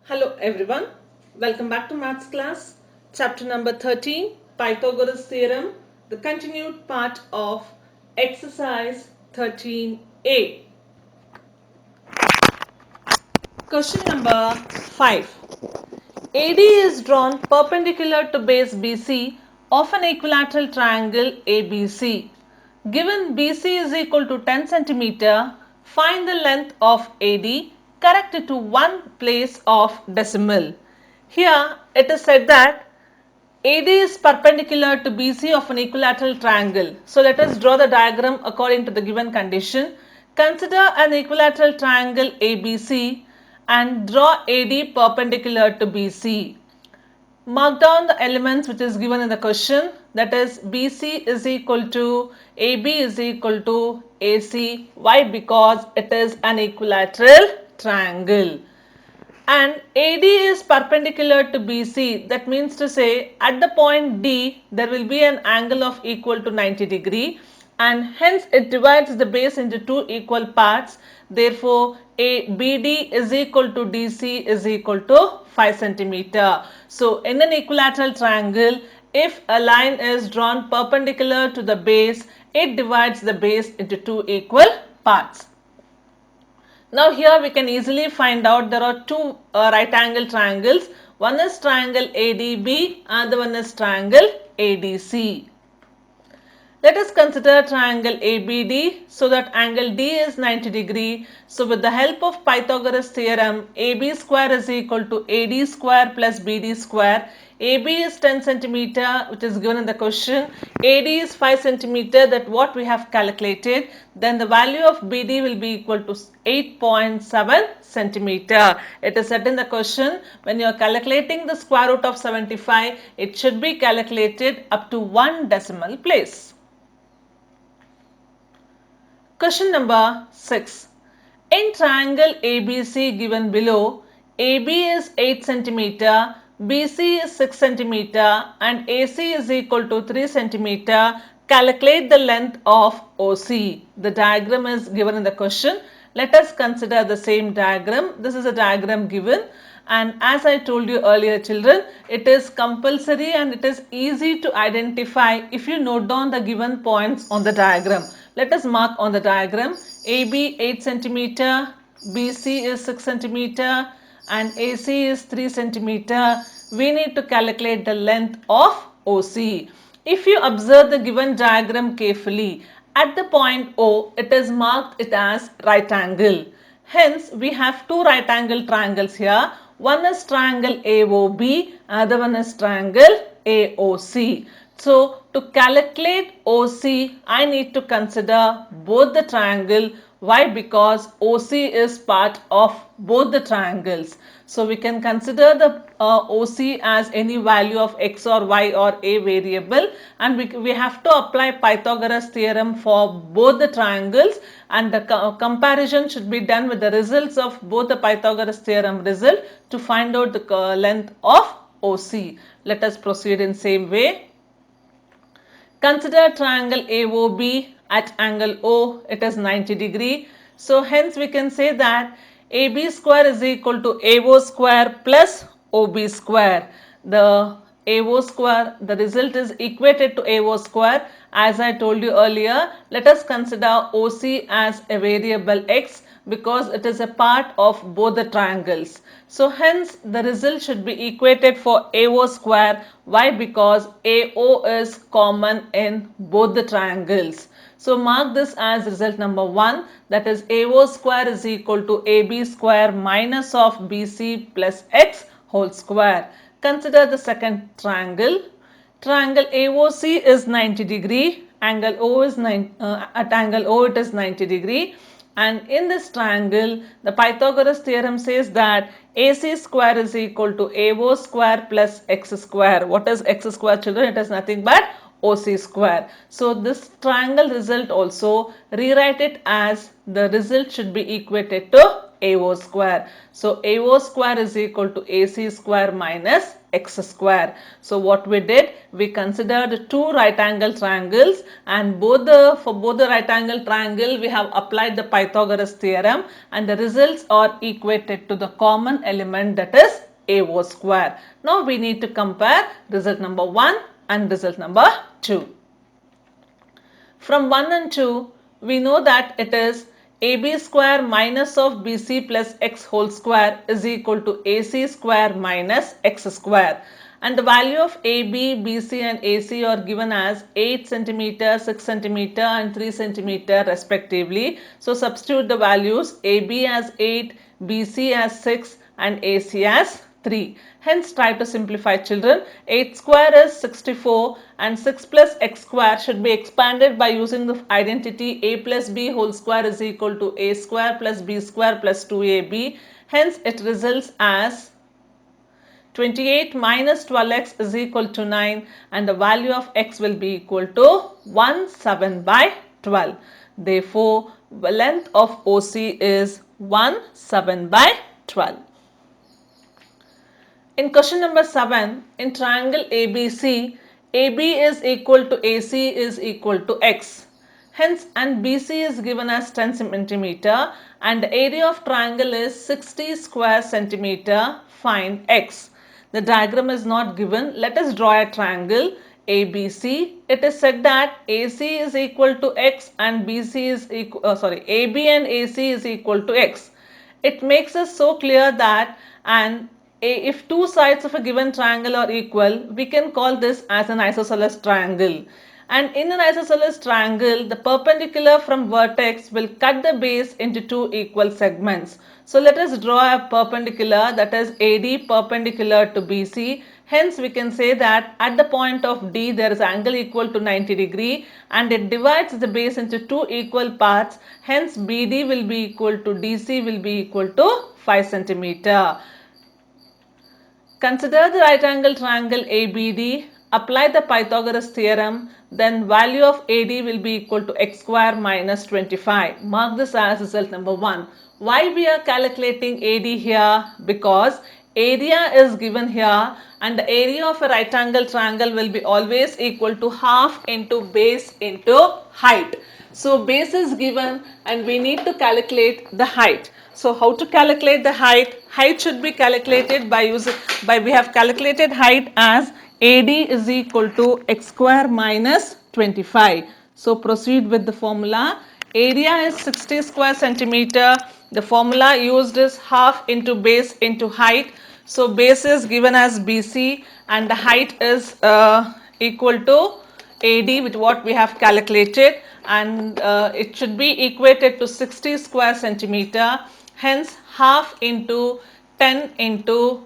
Hello everyone, welcome back to maths class, chapter number 13, Pythagoras theorem, the continued part of exercise 13a. Question number 5. AD is drawn perpendicular to base BC of an equilateral triangle ABC. Given BC is equal to 10 cm, find the length of AD, correct it to one place of decimal. Here it is said that AD is perpendicular to BC of an equilateral triangle. So let us draw the diagram according to the given condition. Consider an equilateral triangle ABC and draw AD perpendicular to BC. Mark down the elements which is given in the question, that is BC is equal to AB is equal to AC. Why? Because it is an equilateral triangle. And AD is perpendicular to BC. That means to say at the point D there will be an angle of equal to 90 degree, and hence it divides the base into two equal parts. Therefore BD is equal to DC is equal to 5 centimeter. So in an equilateral triangle, if a line is drawn perpendicular to the base, it divides the base into two equal parts. Now here we can easily find out there are two right angle triangles. One is triangle ADB, another one is triangle ADC. Let us consider triangle ABD, so that angle D is 90 degree. So with the help of Pythagoras theorem, AB square is equal to AD square plus BD square. AB is 10 centimeter, which is given in the question. AD is 5 centimeter, that what we have calculated. Then the value of BD will be equal to 8.7 centimeter. It is said in the question, when you are calculating the square root of 75, it should be calculated up to one decimal place. Question number 6. In triangle ABC given below, AB is 8 cm, BC is 6 cm and AC is equal to 3 cm. Calculate the length of OC. The diagram is given in the question. Let us consider the same diagram. This is a diagram given, and as I told you earlier children, it is compulsory and it is easy to identify if you note down the given points on the diagram. Let us mark on the diagram. AB 8 cm, BC is 6 cm and AC is 3 cm. We need to calculate the length of OC. If you observe the given diagram carefully, at the point O, it is marked it as right angle. Hence, we have two right angle triangles here. One is triangle AOB, other one is triangle AOC. So, to calculate OC, I need to consider both the triangle. Why? Because OC is part of both the triangles. So, we can consider the OC as any value of x or y or a variable, and we have to apply Pythagoras theorem for both the triangles, and the comparison should be done with the results of both the Pythagoras theorem result to find out the length of OC. Let us proceed in same way. Consider triangle AOB at angle O, it is 90 degree. So hence we can say that AB square is equal to AO square plus OB square. The AO square, the result is equated to AO square. As I told you earlier, let us consider OC as a variable x because it is a part of both the triangles. So hence the result should be equated for AO square. Why? Because AO is common in both the triangles. So mark this as result number 1, that is AO square is equal to AB square minus of BC plus x whole square. Consider the second triangle. Triangle AOC is 90 degree. Angle O is at angle O it is 90 degree. And in this triangle, the Pythagoras theorem says that AC square is equal to AO square plus x square. What is x square, children? It is nothing but OC square. So this triangle result also, rewrite it as the result should be equated to AO square. So AO square is equal to AC square minus x square. So what we did, we considered two right angle triangles, and for both the right angle triangle we have applied the Pythagoras theorem, and the results are equated to the common element, that is AO square. Now we need to compare result number 1 and result number 2. From 1 and 2, we know that it is AB square minus of BC plus x whole square is equal to AC square minus x square. And the value of AB, BC and AC are given as 8 centimeter, 6 centimeter and 3 centimeter respectively. So substitute the values, AB as 8, BC as 6 and AC as 3. Hence try to simplify, children. 8 square is 64 and 6 plus x square should be expanded by using the identity a plus b whole square is equal to a square plus b square plus 2ab. Hence it results as 28 minus 12x is equal to 9, and the value of x will be equal to 17 by 12. Therefore, the length of OC is 17 by 12. In question number 7, in triangle ABC, AB is equal to AC is equal to x. Hence, and BC is given as 10 centimeter and the area of triangle is 60 square centimeter. Find x. The diagram is not given. Let us draw a triangle ABC. It is said that AC is equal to x and BC is equal, AB and AC is equal to x. It makes us so clear that if two sides of a given triangle are equal, we can call this as an isosceles triangle. And in an isosceles triangle, the perpendicular from vertex will cut the base into two equal segments. So let us draw a perpendicular, that is AD perpendicular to BC. Hence we can say that at the point of D there is angle equal to 90 degree and it divides the base into two equal parts. Hence BD will be equal to DC will be equal to 5 centimeter. Consider the right angle triangle ABD, apply the Pythagoras theorem, then value of AD will be equal to x square minus 25. Mark this as result number 1. Why we are calculating AD here? Because area is given here and the area of a right angle triangle will be always equal to half into base into height. So base is given and we need to calculate the height. So how to calculate the height? Height should be calculated by we have calculated height as AD is equal to x square minus 25. So proceed with the formula. Area is 60 square centimeter. The formula used is half into base into height. So base is given as BC and the height is equal to AD with what we have calculated, and it should be equated to 60 square centimeter. Hence half into 10 into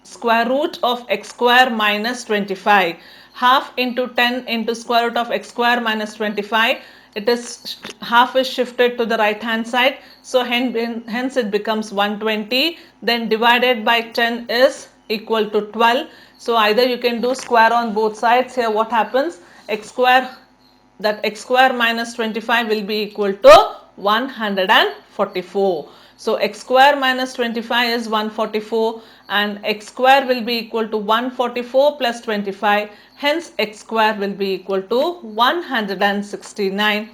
square root of x square minus 25. Half into 10 into square root of x square minus 25. It is half is shifted to the right hand side. So hence it becomes 120. Then divided by 10 is equal to 12. So either you can do square on both sides. Here what happens? X square minus 25 will be equal to 144. So x square minus 25 is 144 and x square will be equal to 144 plus 25. Hence x square will be equal to 169.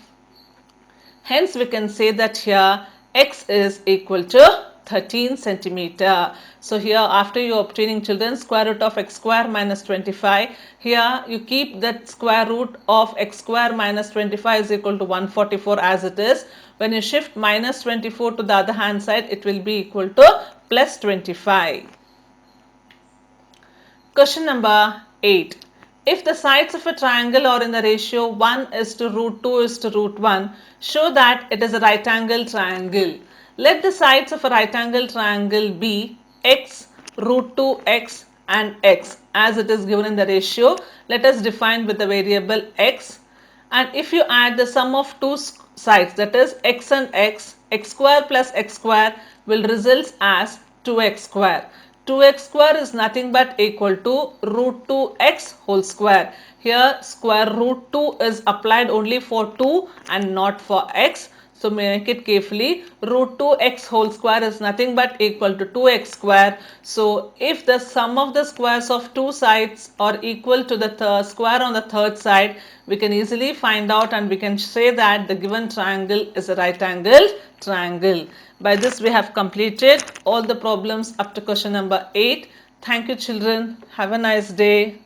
Hence we can say that here x is equal to 13 centimeter. So here after you obtaining, children, square root of x square minus 25, here you keep that square root of x square minus 25 is equal to 144 as it is. When you shift minus 24 to the other hand side, it will be equal to plus 25. Question number 8. If the sides of a triangle are in the ratio 1 is to root 2 is to root 1, show that it is a right angle triangle. Let the sides of a right angle triangle be x, root 2x and x as it is given in the ratio. Let us define with the variable x, and if you add the sum of two sides, that is x and x, x square plus x square will result as 2x square. 2x square is nothing but equal to root 2x whole square. Here square root 2 is applied only for 2 and not for x. So make it carefully. Root 2x whole square is nothing but equal to 2x square. So if the sum of the squares of two sides are equal to the square on the third side, we can easily find out and we can say that the given triangle is a right angled triangle. By this we have completed all the problems up to question number 8. Thank you children. Have a nice day.